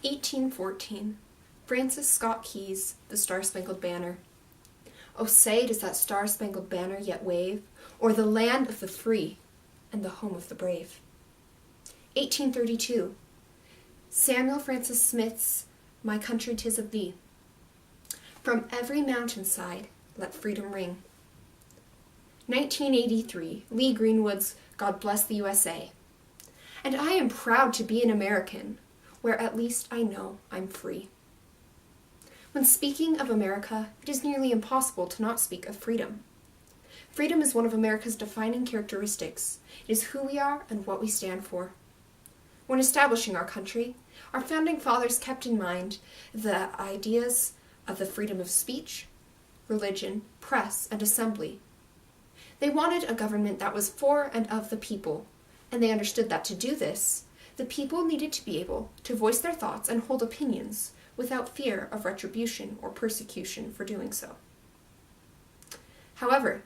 1814. Francis Scott Key's The Star-Spangled Banner. Oh, say, does that star-spangled banner yet wave o'er the land of the free and the home of the brave? 1832. Samuel Francis Smith's My Country 'Tis of Thee. From every mountainside let freedom ring. 1983. Lee Greenwood's God Bless the USA. And I am proud to be an American, where at least I know I'm free. When speaking of America, it is nearly impossible to not speak of freedom. Freedom is one of America's defining characteristics. It is who we are and what we stand for. When establishing our country, our founding fathers kept in mind the ideas of the freedom of speech, religion, press, and assembly. They wanted a government that was for and of the people, and they understood that to do this, the people needed to be able to voice their thoughts and hold opinions without fear of retribution or persecution for doing so. However,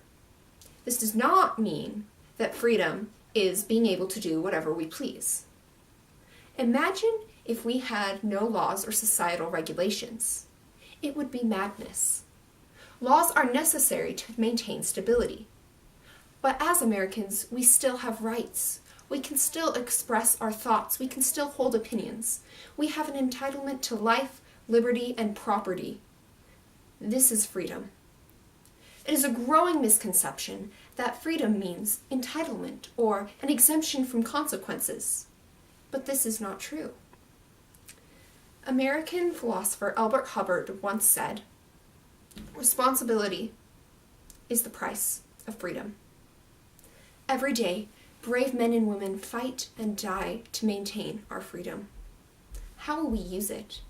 this does not mean that freedom is being able to do whatever we please. Imagine if we had no laws or societal regulations. It would be madness. Laws are necessary to maintain stability. But as Americans, we still have rights. We can still express our thoughts. We can still hold opinions. We have an entitlement to life, liberty, and property. This is freedom. It is a growing misconception that freedom means entitlement or an exemption from consequences. But this is not true. American philosopher Elbert Hubbard once said, "Responsibility is the price of freedom." Every day, brave men and women fight and die to maintain our freedom. How will we use it?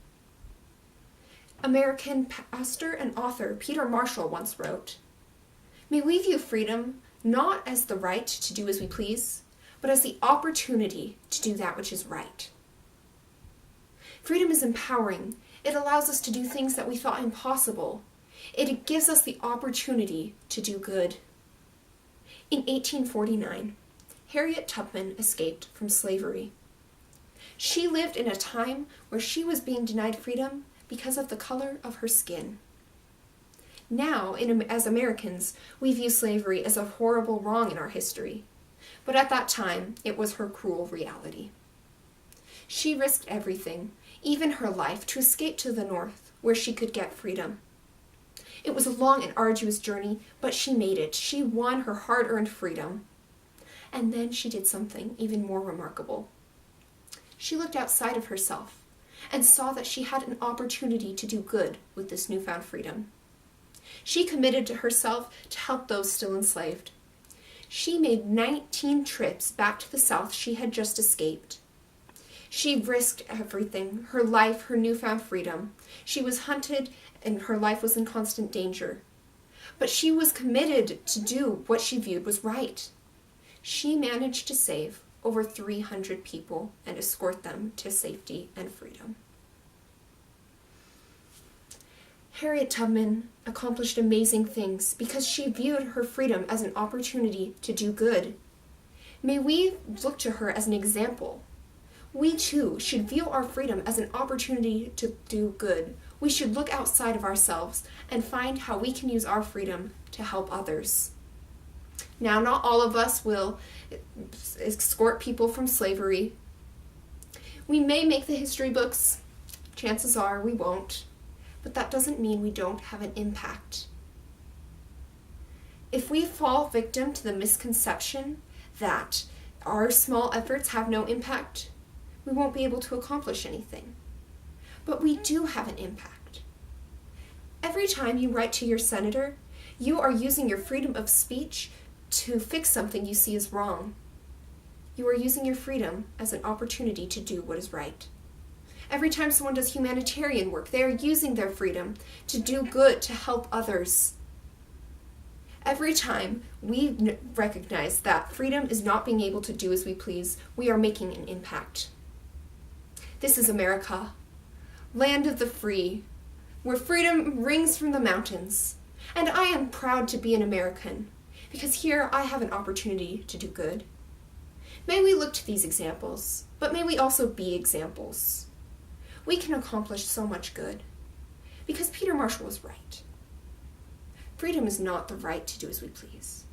American pastor and author Peter Marshall once wrote, "May we view freedom not as the right to do as we please, but as the opportunity to do that which is right." Freedom is empowering. It allows us to do things that we thought impossible. It gives us the opportunity to do good. In 1849, Harriet Tubman escaped from slavery. She lived in a time where she was being denied freedom because of the color of her skin. Now, as Americans, we view slavery as a horrible wrong in our history, but at that time, it was her cruel reality. She risked everything, even her life, to escape to the North, where she could get freedom. It was a long and arduous journey, but she made it. She won her hard-earned freedom. And then she did something even more remarkable. She looked outside of herself and saw that she had an opportunity to do good with this newfound freedom. She committed to herself to help those still enslaved. She made 19 trips back to the South she had just escaped. She risked everything, her life, her newfound freedom. She was hunted and her life was in constant danger. But she was committed to do what she viewed was right. She managed to save over 300 people and escort them to safety and freedom. Harriet Tubman accomplished amazing things because she viewed her freedom as an opportunity to do good. May we look to her as an example. We too should view our freedom as an opportunity to do good. We should look outside of ourselves and find how we can use our freedom to help others. Now, not all of us will escort people from slavery. We may make the history books. Chances are we won't. But that doesn't mean we don't have an impact. If we fall victim to the misconception that our small efforts have no impact, we won't be able to accomplish anything. But we do have an impact. Every time you write to your senator, you are using your freedom of speech to fix something you see as wrong. You are using your freedom as an opportunity to do what is right. Every time someone does humanitarian work, they are using their freedom to do good, to help others. Every time we recognize that freedom is not being able to do as we please, we are making an impact. This is America, land of the free, where freedom rings from the mountains. And I am proud to be an American, because here I have an opportunity to do good. May we look to these examples, but may we also be examples. we can accomplish so much good. Because Peter Marshall was right. Freedom is not the right to do as we please.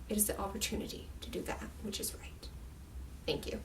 It is the opportunity to do that which is right. Thank you.